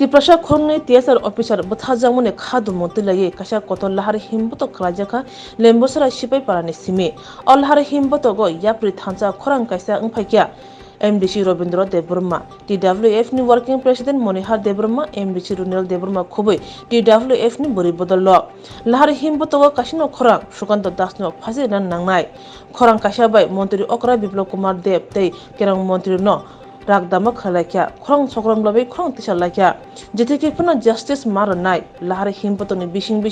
Tiprasha khorni TSR officer buthajamun khadu montilagi kasha kotol lahar himbuto klajaka lembosara shipai parani simi ol har himbuto go yapri thancha khorang kaisa ngphakya MDC Robindra Deburma, TWF ni Working President Monihar Deburma, MDC Runil Deburma Khoboi, TWF ni Buri Bodolo. Lahar himbuto kasino khorang Shukanto dasno phasi nan nangnai. Khorang kashabai Montri Okra Biplop Kumar Deb tei kerang Montri no Ragdama khalakya khorang sokram labai khorang tishalakya jeteke puna justice maranai lahar himbuto ni bising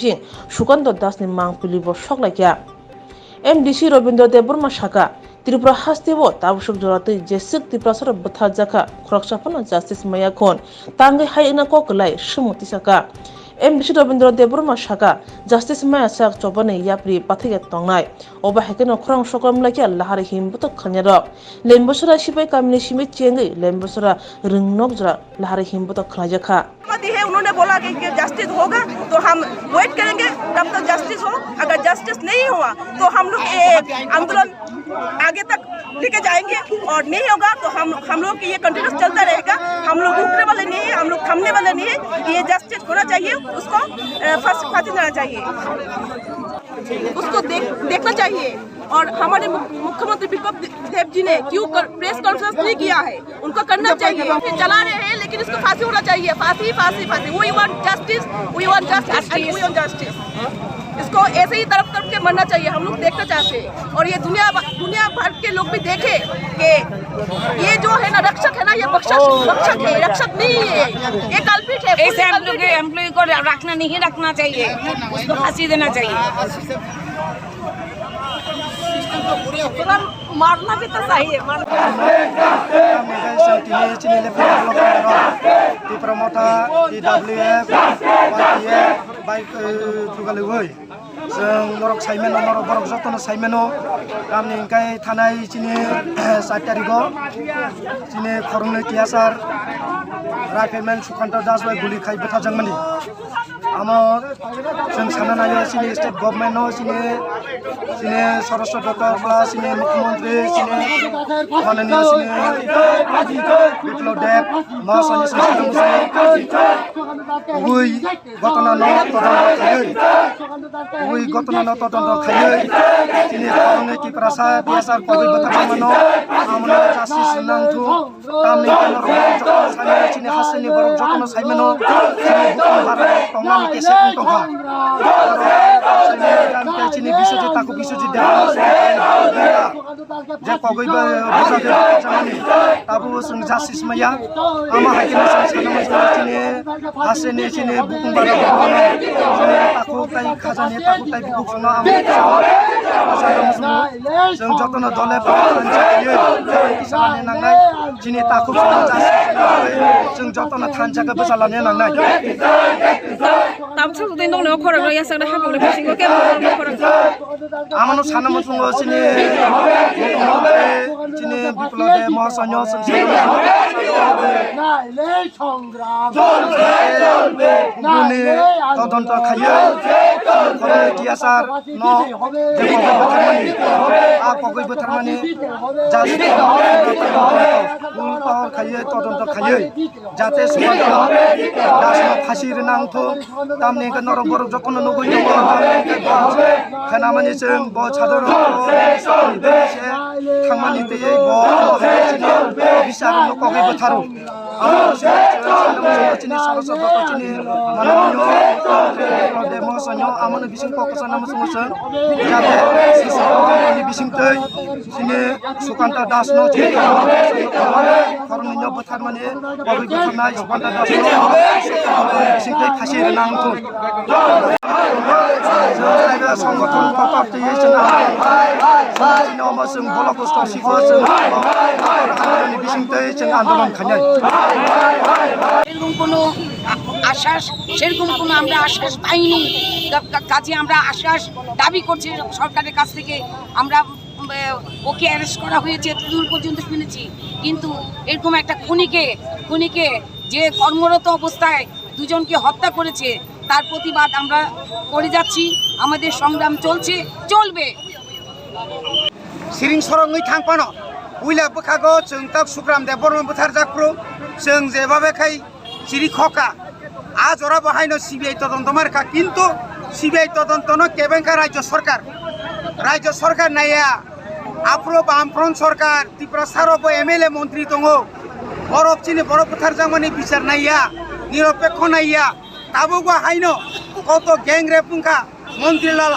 Shukanto das ni mangpili bo shoklakya. MDC Robindra Deburma Shaka Tripura Hastivo, Tabshuk Jorati, Jesik Tiprasara Butazaka, Krokshapana Justice Mayakon, Tangi Hayana Kokalai, Shumutisaka, MDC Robindra Deburma Shaka, Justice Mayasak Chopani Yapri, Patigat Tongai, Oba Hekano Krong Shokam Lakia, Lahari Himbuto Kanyaro, Lembosura Shipai Kamishimi Chengi, Lembosura Ringnobra, Lahari Himbuto Klajaka. है उन्होंने बोला कि justice होगा तो हम wait करेंगे तब तक जस्टिस हो अगर जस्टिस नहीं हुआ तो हम लोग आंदोलन आगे तक लेके जाएंगे और नहीं होगा तो हम लोग ये कंटिन्यूस चलता रहेगा हम लोग रुकने वाले नहीं है हम लोग थमने वाले नहीं है ये जस्टिस होना चाहिए उसको फांसी देना चाहिए उसको देखना चाहिए और हमारे मुख्यमंत्री विप्लव देव जी ने क्यों प्रेस कॉन्फ्रेंस नहीं किया है उनको करना चाहिए चला रहे हैं लेकिन इसको फांसी होना चाहिए फांसी फांसी फांसी वी वांट जस्टिस इसको ऐसे ही तरफ तरफ के मरना चाहिए हम लोग देखना चाहते हैं और ये दुनिया भर के लोग भी देखे कि ये जो है ना रक्षक है ना ये बख्शक है रक्षक नहीं है ये कल्पित है ऐसे एम्प्लॉय को रखना नहीं रखना चाहिए उसको फांसी देना चाहिए मारना भी तो सही है नरक साइमेन नरक बरक जतन साइमेनो गामनि इंकाय थानाय चिनि 7 तारिखआव चिनि खरंनि टियासार राइफलमैन सुकान्त दास बाय गुलि खाय बथाजोंमोनि आमर जों सानना नायो चिनि स्टेट गभर्नमेन्ट नो चिनि सरस्वती डक्टर प्लस चिनि मुख्यमंत्री चिनि माननीय चिनि विप्लव देव महासनि संस्थान उइ घटना न उइ घटना न तदন্ত खायै चिनि खरंनि टिप्रासा टियासार कबि बथाजोंमोनो आमनो जास्टिस नांथु तामनि नरक सानि चिनि हासनि बरक जतन साइमेनो चिनि बुकन बारा टंगानि केसे टंगा चिनि बिसुजित ताको बिसुजित देवा जे कबि बथाजोंमोनि ताबु जों जास्टिस मया आमा हाकिम सानना चिनि हासनि चिनि बुकन बारा ताको ताइ खाजानि ताको ताइ बुकसना जों जतन दले किसाननि नांनाय दिनै ताखौ जों जतन थानजाखौ बोजालानो नांनाय ताबसो जुदि दंनो खरग यासगदा हाबले बिसिंगो के खरग आमानो साना मसुंगो चिनि बिप्लव दे महासन्य संसारनि तदন্ত खायै खरंनि टियासार न कगै बोथारमानि जास्टिस पावर खायै तदন্ত खायै जाते सुकान्त दासनो फासि नांथो तामनि नरक बरक जतन नगै दङ खोनामानि जों ब सादर थांमानि दैयै ब बिसारनो कगै बोथारो चिनि सरस्वती डक्टर चिनि माननीय देव महासन्य आमनो बिसिं ककसा नामसुंगो जाते सिसनि बिसिं तै चिनि सुकान्त दासनो खरंनि बोथारमानि कबि बोथारनाय सुकान्त दासनो बिसिं तै फासि नांथो संगठन पार्टी जों ब्लक स्टरसिखौ जों बिसिं तै जों आन्दोलन खालामनाय এরকম কোনো আশ্বাস সেরকম কোনো আমরা আশ্বাস পাইনি কাজে আমরা আশ্বাস দাবি করছি সরকারের কাছ থেকে আমরা ওকে অ্যারেস্ট করা হয়েছে এতদূর পর্যন্ত শুনেছি কিন্তু এরকম একটা খুনিকে যে কর্মরত অবস্থায় দুজনকে হত্যা করেছে তার প্রতিবাদ আমরা করে যাচ্ছি আমাদের সংগ্রাম চলবে सिरिं सरङै थांफानो उइला बोखागो जों ताब सुग्राम दे बरम बोथार जाख्रु जों जेबाबेखाय চিরি খকা আজ ওরা বাহাইনো সিবিআই তদন্ত মার্কা কিন্তু সিবিআই তদন্ত ন কেবেঙ্কা রাজ্য সরকার নাইয়া আপ্রো বামফ্রন্ট সরকার ত্রিপুরা সারব এমএলএ মন্ত্রী দङ বরফ চিনি বরফ কোথার জামানি বিচার নাইয়া নিরপেক্ষ নাইয়া তাবুগো হাইনো কত গ্যাং রেপ পুঙ্খা মন্ত্রীলাল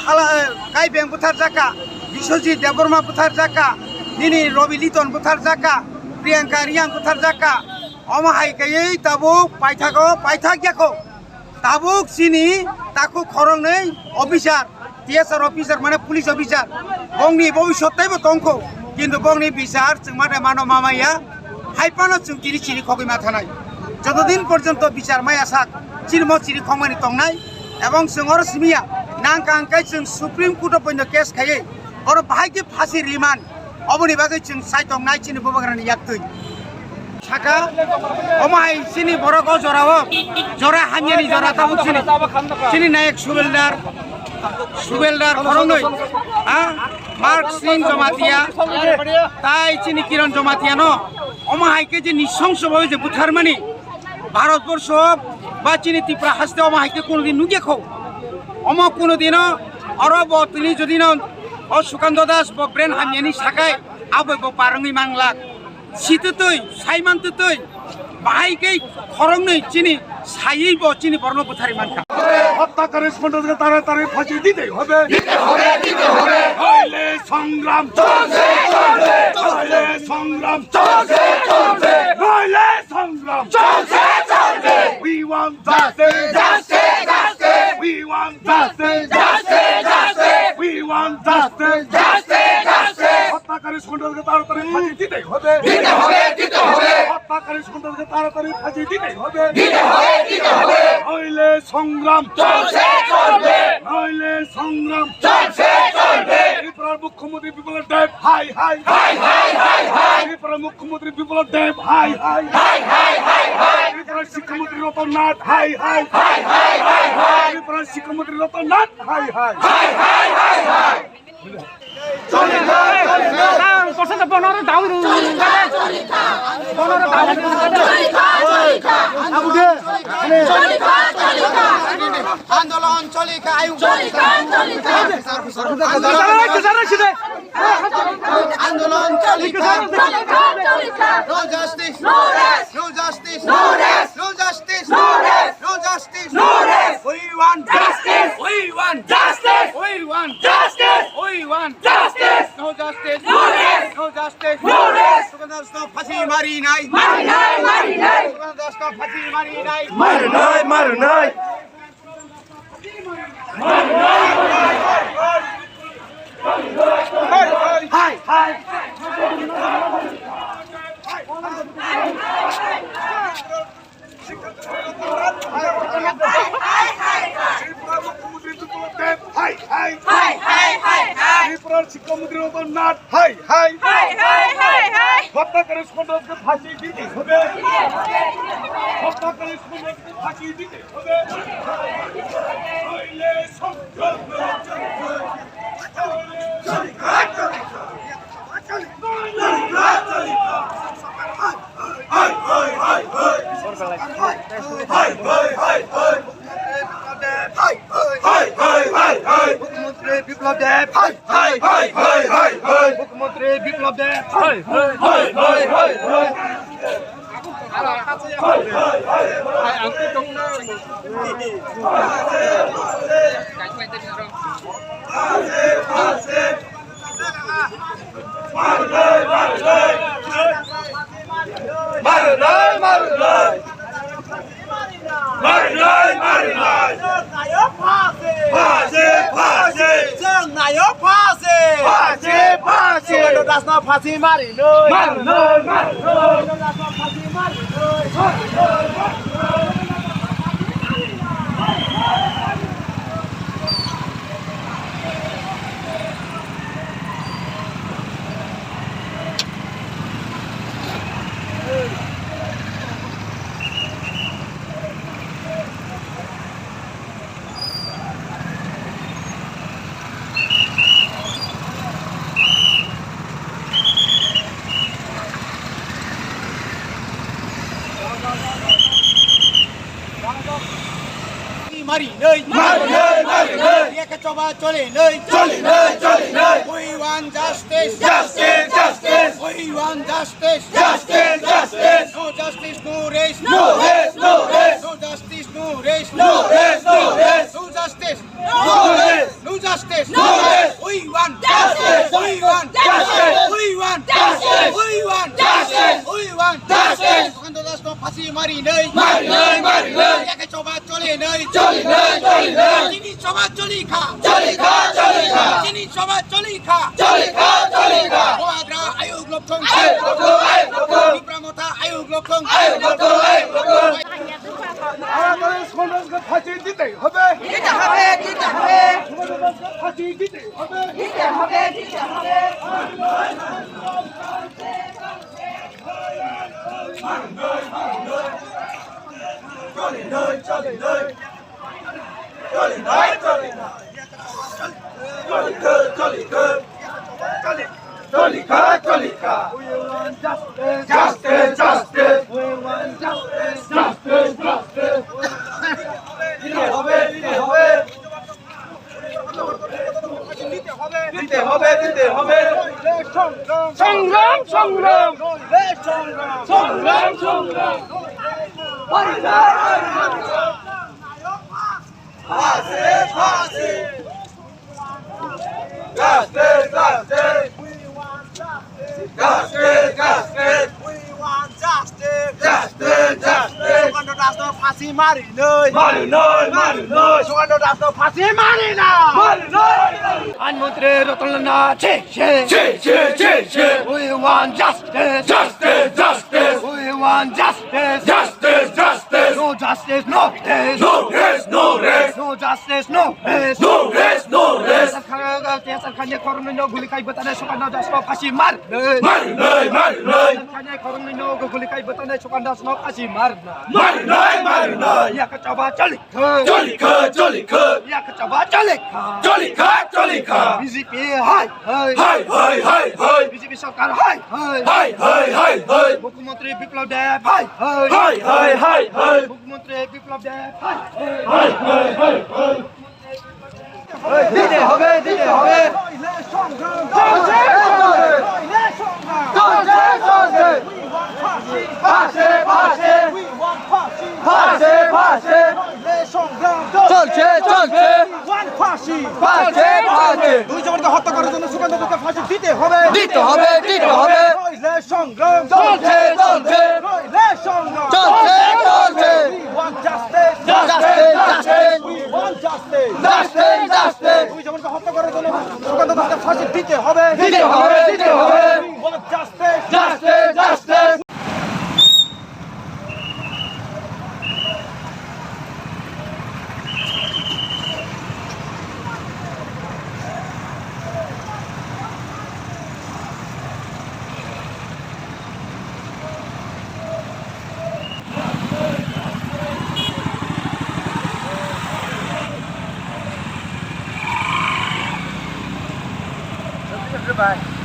কাইবেং বুথার জাকা বিশ্বজিৎ দেববর্মা বুথার জাকা নিনি রবি লিটন বুথার জাকা প্রিয়াঙ্কা রিয়াং বুথার জাকা অমাহাই গাयै তাবুক পাইথাগিয়াখো তাবুক চিনি তাকু খরংनै অফিসার টিএসআর অফিসার মানে পুলিশ অফিসার বংনি ভবিষ্যৎ দंखौ কিন্তু বংনি বিচার जों माने मानो मामाया हाइपानो जों चिरि चिरि खगैमा थानाय যতদিন পর্যন্ত বিচার মায়া সাক চিরমো চিরি খমানি তংনাই এবং जों अर सिमिया नांका आंकाय जों सुप्रीम कोर्ट पयनो केस खायै और बाहायके फासि रिमान अबनि बागै जों साइतंनाय चिनि बबाग्रानि याक्तै साका अमाय चिनि बरगो जराओ जरा हामियानि जरा ताबुक चिनि नायक सुबेलदार खरंनै मार्क सिंह जमातिया ताई चिनि किरण जमातिया न अमाहायके जे निसंसभावे जे बुथारमानि भारतबर्ष बा चिनि त्रिपुरा हास्ते अमाहायके कोनोदिन नुगेखौ अमा कोनोदिनो अरब तिनि जदिनो सुकान्त दास ब ब्रेन हामियानि साखाय आबै ब पारङै मांलाक सिततै साइमानतै बाहायके खरंनै चिनि सायै ब चिनि बर्न बुथारि मानखा হত্যাকারী সন্ত্রাসীকে তাড়াতাড়ি ফাঁসি দিতেই হবে নইলে সংগ্রাম চলবে নইলে সংগ্রাম চলবে নইলে সংগ্রাম চলবে we want justice we want justice we want justice হত্যাকারী সন্ত্রাসীকে তাড়াতাড়ি ফাঁসি দিতেই হবে হত্যাকারী সন্ত্রাসীকে তাড়াতাড়ি ফাঁসি দিতেই হবে নইলে সংগ্রাম নইলে সংগ্রাম ত্রিপুরার মুখ্যমন্ত্রী বিপ্লব দেব হাই হাই ত্রিপুরার মুখ্যমন্ত্রী বিপ্লব দেব হাই হাই ত্রিপুরার শিক্ষামন্ত্রী রতন নাথ হাই হাই ত্রিপুরার শিক্ষামন্ত্রী রতন নাথ হাই হাই আন্দোলন চলিকা আন্দোলন চলিকা no justice no rest no justice no rest no justice no rest no justice no rest we want justice we want justice we want justice we want justice no justice no rest no justice no rest সুগন্ধ ফাঁসি মারি নাই সুগন্ধ ফাঁসি মারি নাই মার নাই হাই হাই ত্রিপুরার শিক্ষামন্ত্রী রতন নাথ হাই হাই হত্যাকারী সন্ত্রাসীকে ফাঁসি দিতে হবে হত্যাকারী সন্ত্রাসীকে ফাঁসি দিতে হবে নইলে সংগ্রাম মুখ্যমন্ত্রী বিপ্লব দেব মুখ্যমন্ত্রী বিপ্লব দেব ফাঁসি মারি মারি নেই একে চবা চলে নেই we want justice we want justice no justice no race no justice no race no justice no justice we want justice we want justice we want justice we want justice we want justice cuando das no ফাঁসি মারি নেই একে চবা চলে নেই চিনি চবা চলি খা চিনি চবা চলি খা ওয়াগ্রা আয়োগ লক্ষণ বিপ্রামতা আয়োগ লক্ষণ আমাদের সমাজকে ফাঁসি দিতে হবে ফাঁসি দিতে হবে ফাঁসি মারি নই ফাঁসি মারি না আইনমন্ত্রী Ratanlal we want justice we want justice no justice no peace no justice no peace सरकारने खरंनो गुली खाई बताने सुकांदा दासनो फांसी मार सरकारने खरंनो गुली खाई बताने सुकांदा दासनो फांसी मार या कचबा चली या कचबा चली बीजेपी हाय बीजेपी सरकार हाय मुख्यमंत्री विप्लव देव हाय मुख्यमंत्री विप्लव देव हाय দিতে হবে চলছে দুই জনকে হত্যা করার জন্য সুকান্তকে ফাঁসি দিতে হবে সংগ্রাম চলছে দুই জনকে হত্যা করার জন্য সুকান্তকে ফাঁসি দিতে হবে justice Goodbye.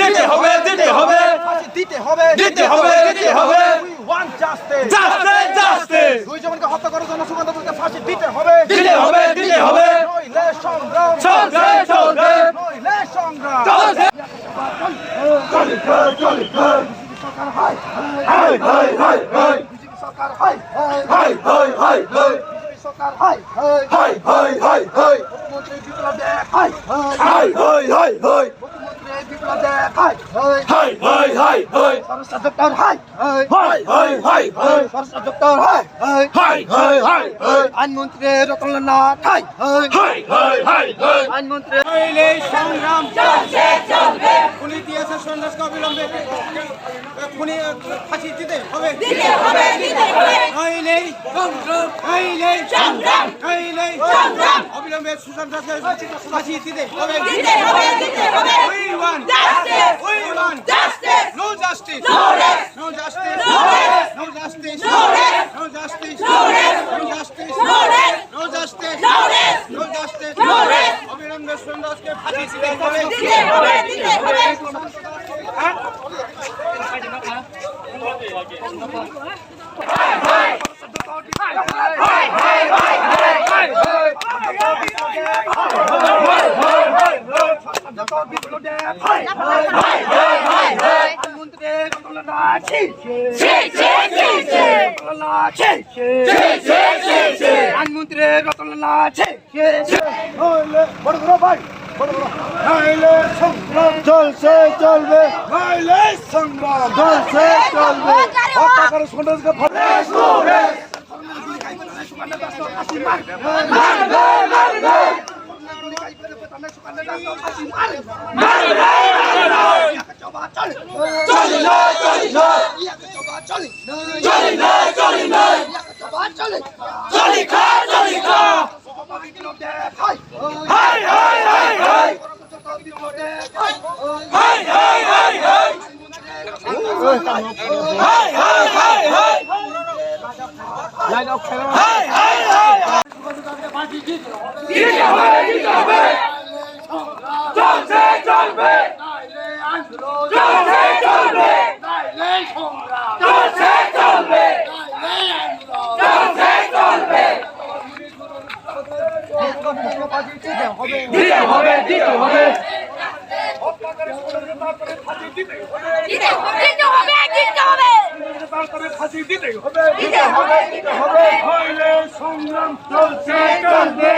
দিতে হবে দিতে হবে দিতে হবে দিতে হবে দিতে হবে We want justice. Justice justice দুই জনকে হত্যা করে জনসুগন্ধকে ফাঁসি দিতে হবে দিতে হবে দিতে হবে নইলে সংগ্রাম চলবে চলবে নইলে সংগ্রাম চলবে সরকার হাই হাই হাই হাই হাই বিজেপি সরকার হাই হাই হাই হাই হাই বিজেপি সরকার হাই হাই হাই হাই হাই মুখ্যমন্ত্রী বিপ্লব দেব হাই হাই হাই হাই হাই মুখ্যমন্ত্রী বিপ্লব দেব হাই হাই হাই হাই হাই ফরেস্ট ডক্টর হাই হাই হাই হাই হাই ফরেস্ট ডক্টর হাই হাই হাই হাই হাই আইনমন্ত্রী রতনলাল হাই হাই হাই হাই হাই আইনমন্ত্রী সংগ্রাম চলছে চলবে খুনি দিয়েছে সন্ন্যাসকে অবিলম্বে খুনি ফাঁসি দিতে হবে দিতে হবে দিতে হবে নইলেই সংগ্রাম নইলেই সংগ্রাম নইলেই সংগ্রাম অবিলম্বে সুশান্ত দাসকে ফাঁসি দিতে হবে দিতে হবে দিতে হবে We want Justice! We want Justice! No justice! No rest! No justice! No rest! No justice! No rest! No justice! No rest! No justice! No rest! No justice! No rest! No justice! No rest! অবিলম্বে সুশান্ত দাসকে ফাঁসি দিতে হবে দিতে হবে দিতে হবে আইনমন্ত্রী রতনলাল বড় ভাই নাইলে সংগ্রাম চলছে চলবে নাইলে সংগ্রাম চলছে চলবে হত্যা করে সন্ন্যাসকে ফাঁসি হাই হাই হাই হাই হাই হাই হাই হাই হাই হাই হাই হাই হাই হাই হাই দিতে হবে দিতে হবে চলছে চলবে চলছে চলবে চলছে চলবে চলছে চলবে দিতে হবে দিতে হবে দিতে হবে দিতে হবে তারপরে ফাঁসি দিতে হবে দিতে হবে দিতে হবে হইলে সংগ্রাম চলছে চলবে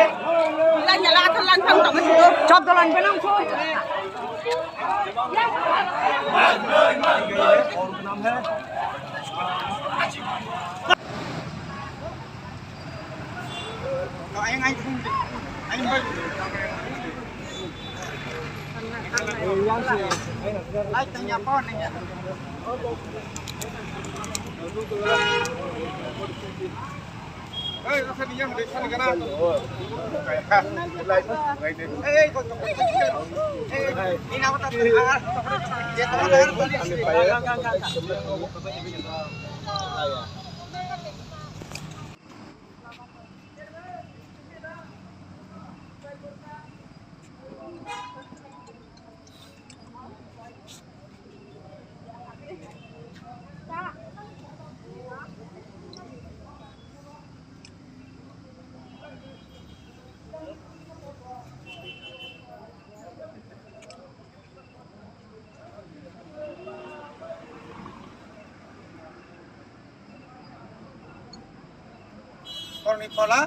Korni pola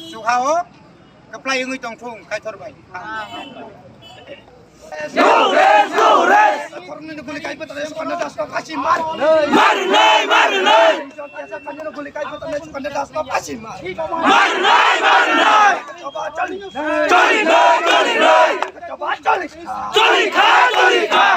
sukhao kaplai ngui tong thung kai thorbai Jules Jules Korni guli kai patale Sukanda Das ko faঁসি মার মার নাই মার নাই Korni guli kai patale Sukanda Das ko faঁসি মার মার নাই মার নাই চবা চলি চলি নাই চলি নাই চবা চলি চলি খা চলি খা